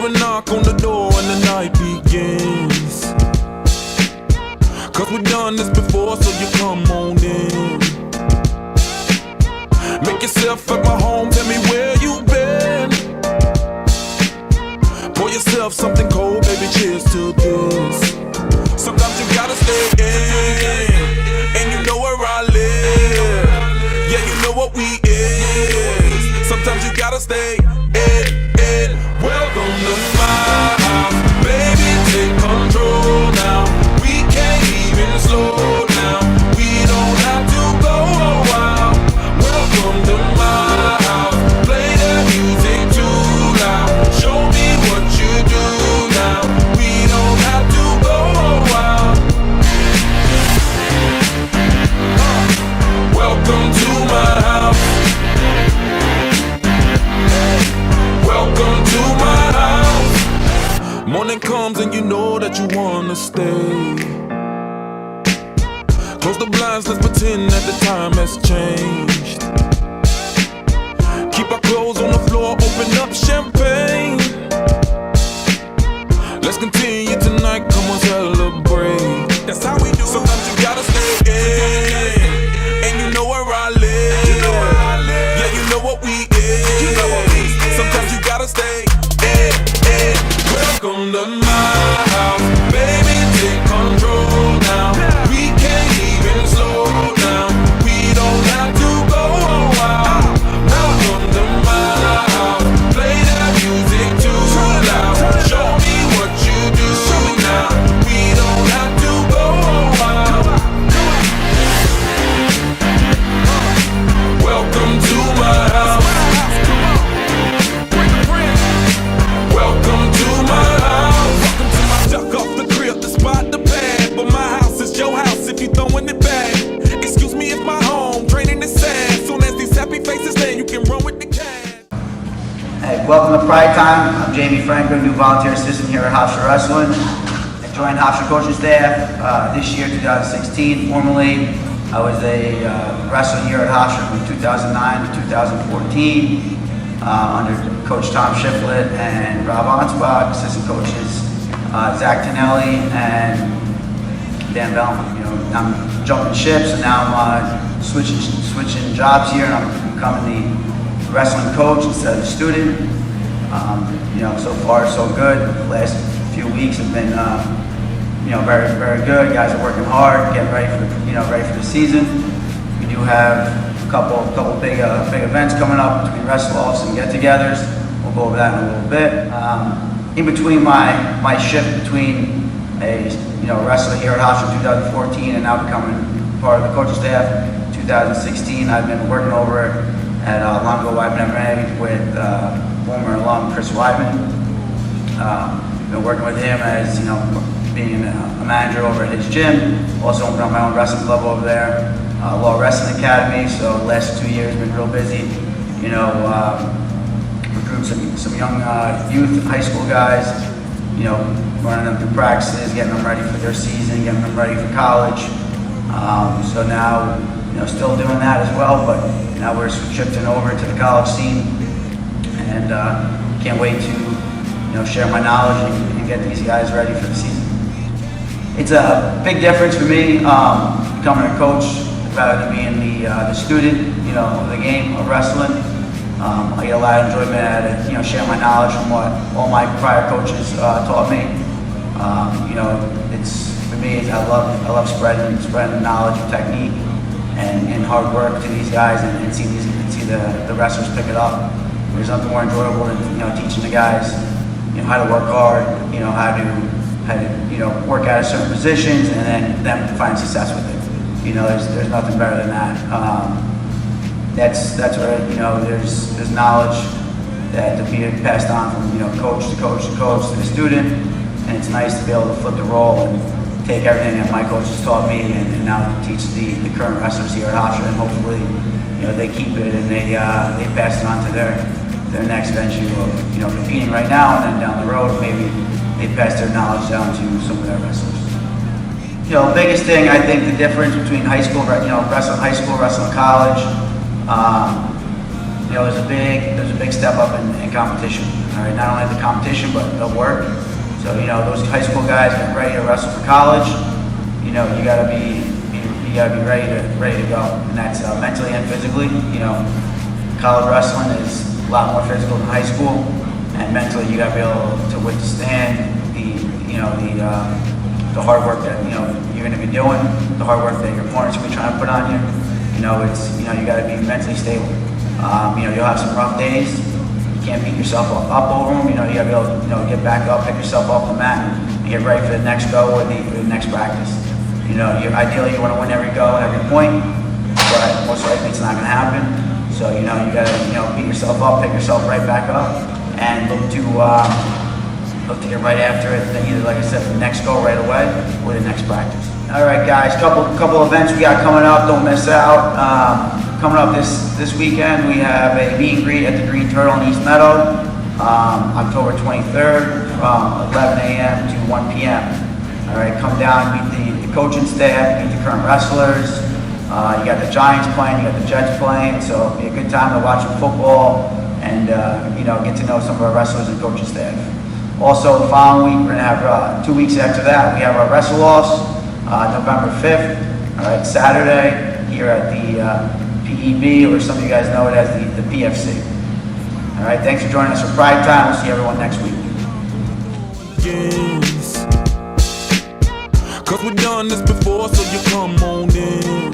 hear a knock on the door and the night begins. Cause we've done this before, so you come on in. Make yourself at my home, tell me where you been. Pour yourself something cold, baby, cheers to this. Sometimes you gotta stay in, and you know where I live. Yeah, you know what we is. Sometimes you gotta stay in. Welcome to my house, baby, take control now. We can't even slow down. We don't have to go a while. Welcome to my house, play the music too loud. Show me what you do now. We don't have to go a while. Welcome to my house. Welcome to my house. Morning comes and you know that you wanna stay. Close the blinds, let's pretend that the time has changed. Keep our clothes on the floor, open up champagne. Let's continue tonight, come on, celebrate. That's how we do. Sometimes you gotta stay in, and you know where I live. Yeah, you know what we is. Sometimes you gotta stay in. Welcome to my house, baby, take control now. We can't even slow down. We don't have to go a while. Welcome to my house, play that music too loud. Show me what you do now. We don't have to go a while. Welcome to my house. Welcome to my house. Duck off the crib to spot the bag, but my house is your house if you throwing it back. Excuse me if my home draining is sad. Soon as these happy faces land, you can run with the cash. Hey, welcome to Pride Time. I'm Jamie Franklin, new volunteer assistant here at Hofstra Wrestling. I joined Hofstra coaching staff this year, 2016. Formerly, I was a wrestler here at Hofstra from 2009 to 2014 under Coach Tom Shiflett and Rob Ansbach, assistant coaches Zach Tonelli and Dan Bellman. You know, I'm jumping ships, and now I'm switching jobs here, and I'm becoming the wrestling coach instead of the student. You know, so far so good. The last few weeks have been, you know, very, very good. Guys are working hard, getting ready for ready for the season. We do have a couple big events coming up between wrestle-offs and get-togethers. We'll go over that in a little bit. In between my shift between a wrestler here at Hofstra in 2014 and now becoming part of the coaching staff 2016, I've been working over at Longo Weidman MMA with former alum Chris Weidman. Been working with him as being a manager over at his gym. Also opened up my own wrestling club over there, Law Wrestling Academy. So the last 2 years been real busy. Recruit some young youth, high school guys. Running them through practices, getting them ready for their season, getting them ready for college. So now, still doing that as well, but now we're shifting over to the college scene, and can't wait to, share my knowledge and get these guys ready for the season. It's a big difference for me becoming a coach rather than being the student, of the game of wrestling. I get a lot of enjoyment at it, share my knowledge from what all my prior coaches taught me. For me, I love spreading the knowledge and technique and hard work to these guys, and see the wrestlers pick it up. There's nothing more enjoyable than teaching the guys how to work hard, how to work out of certain positions, and then them find success with it. There's nothing better than that. That's where there's knowledge that to be passed on from coach to coach to coach to the student, and it's nice to be able to flip the role and take everything that my coaches taught me and now teach the current wrestlers here at Hofstra, and hopefully they keep it and they pass it on to their next venture of competing right now, and then down the road maybe they pass their knowledge down to some of their wrestlers. The biggest thing, I think, the difference between high school, wrestling high school, wrestling college. you know, there's a big step up in competition. All right, not only the competition, but the work. So, you know, those high school guys getting ready to wrestle for college, you know, you gotta be ready to go. And that's mentally and physically. You know, college wrestling is a lot more physical than high school, and mentally you gotta be able to withstand the hard work that, you know, you're gonna be doing, the hard work that your opponents will be trying to put on you. You know, you gotta be mentally stable. You know, you'll have some rough days. You can't beat yourself up over them. You know, you gotta be able to, you know, get back up, pick yourself off the mat, and get ready for the next go or the next practice. You know, ideally you want to win every go and every point, but most likely it's not gonna happen. So, you know, you gotta, you know, beat yourself up, pick yourself right back up, and look to get right after it. Either, like I said, the next go right away or the next practice. All right, guys, couple events we got coming up. Don't miss out. Coming up this weekend, we have a meet and greet at the Green Turtle in East Meadow, October 23rd from 11 a.m. to 1 p.m. All right, come down, meet the coaching staff, meet the current wrestlers. You got the Giants playing, you got the Jets playing, so it'll be a good time to watch some football and you know, get to know some of our wrestlers and coaching staff. Also, the following week, we're gonna have 2 weeks after that, we have our Wrestle-Offs, November 5th, all right, Saturday, here at the PEB, or some of you guys know it as the PFC. All right, thanks for joining us for Pride Time. We'll see everyone next week. Yes. 'Cause we've done this before, so you come on in.